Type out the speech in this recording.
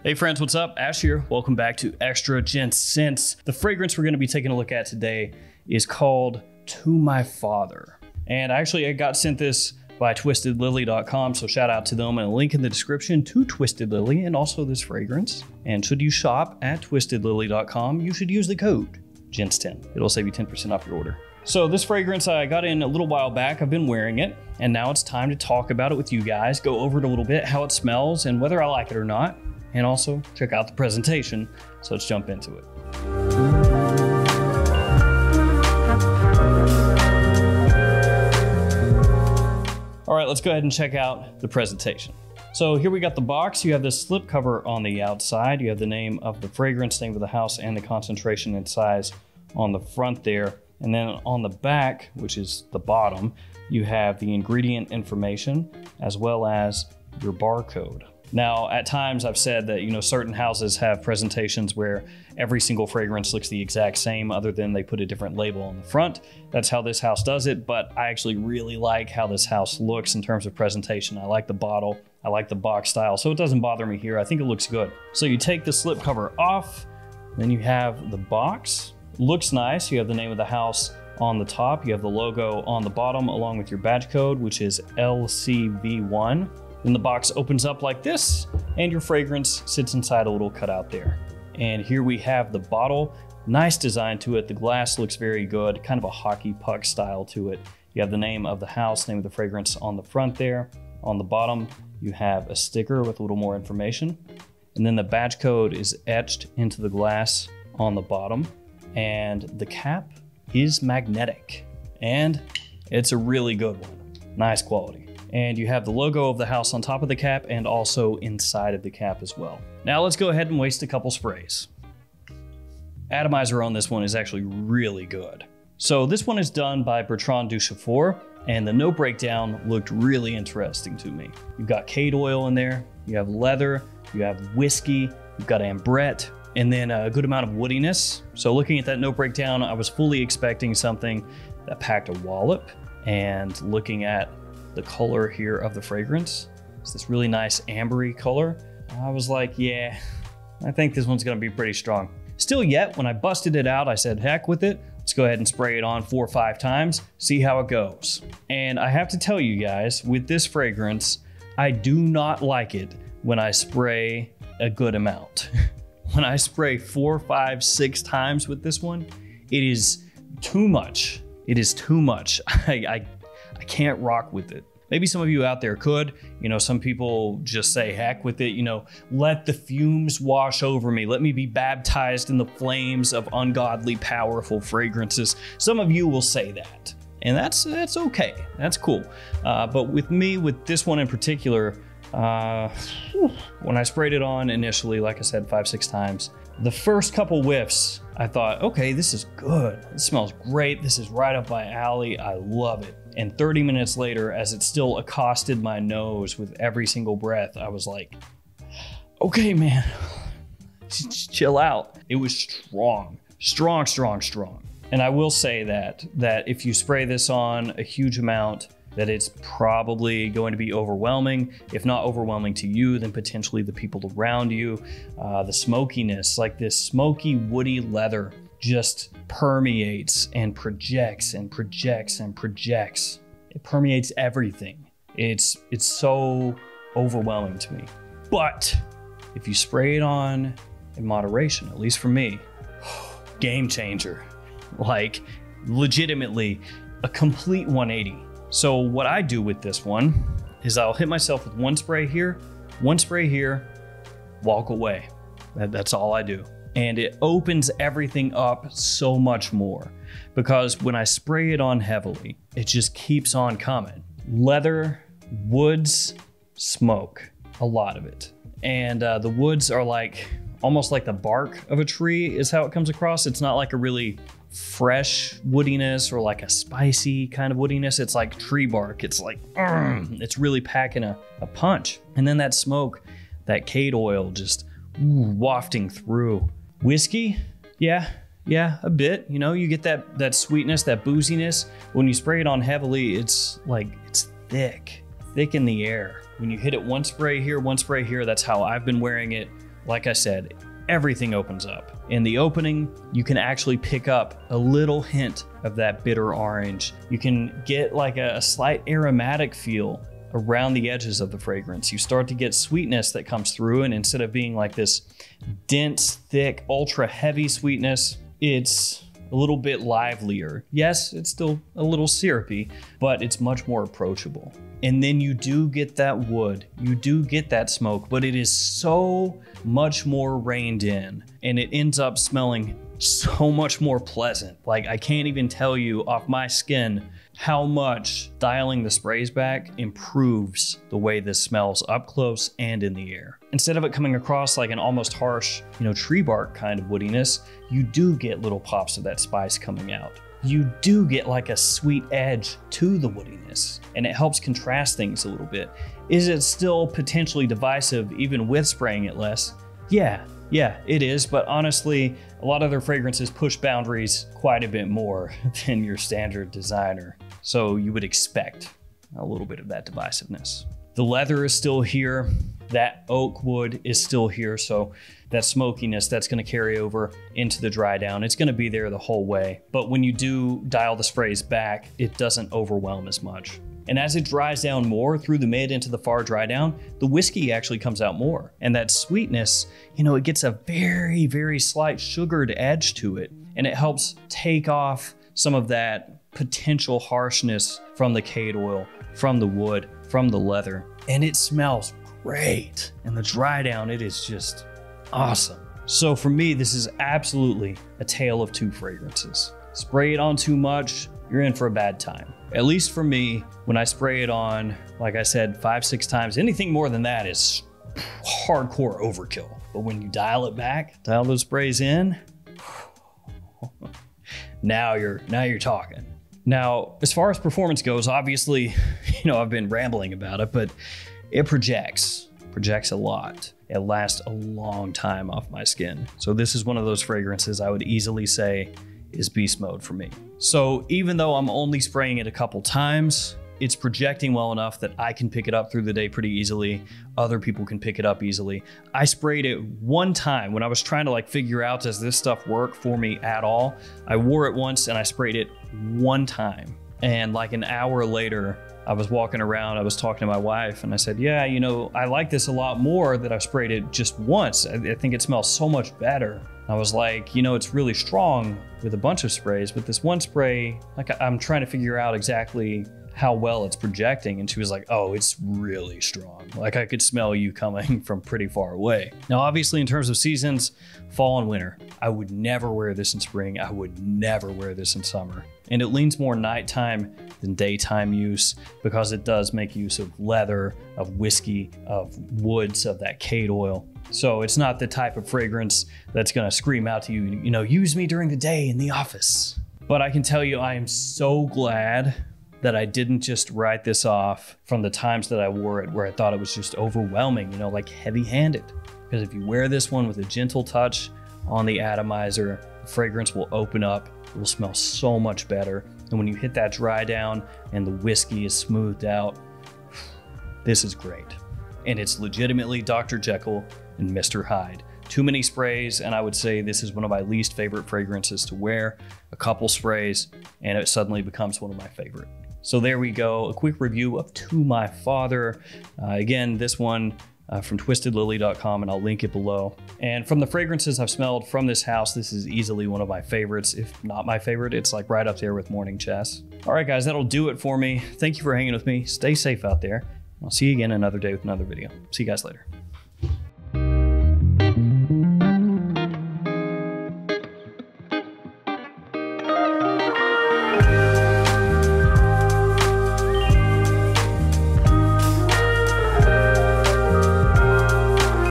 Hey friends, what's up? Ash here. Welcome back to Extra Gents Scents. The fragrance we're going to be taking a look at today is called To My Father. And I got sent this by twistedlily.com, so shout out to them, and a link in the description to Twisted Lily and also this fragrance. And should you shop at twistedlily.com, you should use the code GENTS10. It'll save you 10% off your order. So this fragrance I got in a little while back. I've been wearing it, and now it's time to talk about it with you guys, go over it a little bit, how it smells and whether I like it or not. And also check out the presentation. So let's jump into it. All right, let's go ahead and check out the presentation. So here we got the box. You have this slip cover on the outside. You have the name of the fragrance, name of the house, and the concentration and size on the front there. And then on the back, which is the bottom, you have the ingredient information as well as your barcode. Now, at times I've said that, certain houses have presentations where every single fragrance looks the exact same other than they put a different label on the front. That's how this house does it, but I actually really like how this house looks in terms of presentation. I like the bottle, I like the box style, so it doesn't bother me here. I think it looks good. So you take the slip cover off, then you have the box. Looks nice. You have the name of the house on the top. You have the logo on the bottom along with your badge code, which is LCV1. Then the box opens up like this, and your fragrance sits inside a little cutout there. And here we have the bottle. Nice design to it. The glass looks very good, kind of a hockey puck style to it. You have the name of the house, name of the fragrance on the front there. On the bottom, you have a sticker with a little more information. And then the badge code is etched into the glass on the bottom. And the cap is magnetic. And it's a really good one. Nice quality. And you have the logo of the house on top of the cap and also inside of the cap as well. Now let's go ahead and waste a couple sprays. Atomizer on this one is actually really good. So this one is done by Bertrand Duchaufour, and the note breakdown looked really interesting to me. You've got cade oil in there, you have leather, you have whiskey, you've got ambrette, and then a good amount of woodiness. So looking at that note breakdown, I was fully expecting something that packed a wallop, and looking at the color here of the fragrance, it's this really nice ambery color. I was like, yeah, I think this one's gonna be pretty strong. Still yet, when I busted it out, I said, heck with it. Let's go ahead and spray it on 4 or 5 times, see how it goes. And I have to tell you guys, with this fragrance, I do not like it when I spray a good amount. When I spray 4, 5, 6 times with this one, it is too much. It is too much. I can't rock with it. Maybe some of you out there could. Some people just say, heck with it, let the fumes wash over me. Let me be baptized in the flames of ungodly, powerful fragrances. Some of you will say that, and that's okay. That's cool. But with me, with this one in particular, when I sprayed it on initially, like I said, 5, 6 times, the first couple whiffs, I thought, okay, this is good. It smells great. This is right up my alley. I love it. And 30 minutes later, as it still accosted my nose with every single breath, I was like, okay, man, just chill out. It was strong, strong, strong, strong. And I will say that if you spray this on a huge amount, that it's probably going to be overwhelming. If not overwhelming to you, then potentially the people around you. The smokiness, like this smoky, woody leather, just permeates and projects and projects and projects. It permeates everything. It's so overwhelming to me. But if you spray it on in moderation, at least for me, game changer. Like legitimately a complete 180. So what I do with this one is I'll hit myself with 1 spray here, walk away. That's all I do. And it opens everything up so much more, because when I spray it on heavily, it just keeps on coming. Leather, woods, smoke, a lot of it. And the woods are like, almost like the bark of a tree is how it comes across. It's not like a really fresh woodiness or like a spicy kind of woodiness. It's like tree bark. It's like, it's really packing a punch. And then that smoke, that cade oil just wafting through. Whiskey, yeah, a bit. You get that sweetness, that booziness. When you spray it on heavily, it's thick in the air. When you hit it 1 spray here, 1 spray here, that's how I've been wearing it like I said, everything opens up. In the opening, you can actually pick up a little hint of that bitter orange. You can get like a slight aromatic feel around the edges of the fragrance. You start to get sweetness that comes through, and instead of being like this dense, thick, ultra heavy sweetness, it's a little bit livelier. Yes, it's still a little syrupy, but it's much more approachable. And then you do get that wood, you do get that smoke, but it is so much more reined in, and it ends up smelling so much more pleasant. Like, I can't even tell you off my skin how much dialing the sprays back improves the way this smells up close and in the air. Instead of it coming across like an almost harsh, tree bark kind of woodiness, you do get little pops of that spice coming out. You do get like a sweet edge to the woodiness, and it helps contrast things a little bit. Is it still potentially divisive even with spraying it less? Yeah, it is, but honestly, a lot of their fragrances push boundaries quite a bit more than your standard designer. So you would expect a little bit of that divisiveness. The leather is still here. That oak wood is still here. So that smokiness, that's gonna carry over into the dry down. It's gonna be there the whole way. But when you do dial the sprays back, it doesn't overwhelm as much. And as it dries down more through the mid into the far dry down, the whiskey actually comes out more. And that sweetness, it gets a very, very slight sugared edge to it. And it helps take off some of that potential harshness from the cade oil, from the wood, from the leather. And it smells great. And the dry down, it is just awesome. So for me, this is absolutely a tale of two fragrances. Spray it on too much, you're in for a bad time. At least for me, when I spray it on, like I said, 5-6 times, anything more than that is hardcore overkill. But when you dial it back, dial those sprays in, now you're talking. Now, as far as performance goes, obviously, I've been rambling about it, but it projects a lot. It lasts a long time off my skin. So this is one of those fragrances I would easily say is beast mode for me. So even though I'm only spraying it a couple times, it's projecting well enough that I can pick it up through the day pretty easily. Other people can pick it up easily. I sprayed it one time when I was trying to figure out, does this stuff work for me at all? I wore it once and I sprayed it one time. And like an hour later, I was walking around, I was talking to my wife, and I said, yeah, I like this a lot more that I sprayed it just once. I think it smells so much better. I was like, it's really strong with a bunch of sprays, but this one spray, I'm trying to figure out exactly how well it's projecting. And she was like, oh, it's really strong. I could smell you coming from pretty far away. Now, obviously, in terms of seasons, fall and winter, I would never wear this in spring. I would never wear this in summer. And it leans more nighttime than daytime use because it does make use of leather, of whiskey, of woods, of that cade oil. So it's not the type of fragrance that's gonna scream out to you, use me during the day in the office. But I can tell you, I am so glad that I didn't just write this off from the times that I wore it where I thought it was just overwhelming, like heavy-handed. Because if you wear this one with a gentle touch on the atomizer, the fragrance will open up, it will smell so much better. And when you hit that dry down and the whiskey is smoothed out, this is great. And it's legitimately Dr. Jekyll and Mr. Hyde. Too many sprays, and I would say this is one of my least favorite fragrances to wear. A couple sprays, and it suddenly becomes one of my favorite. So there we go, a quick review of To My Father. Again, this one from twistedlily.com, and I'll link it below. And from the fragrances I've smelled from this house, this is easily one of my favorites. If not my favorite, it's right up there with Morning Chess. All right, guys, that'll do it for me. Thank you for hanging with me. Stay safe out there. I'll see you again another day with another video. See you guys later.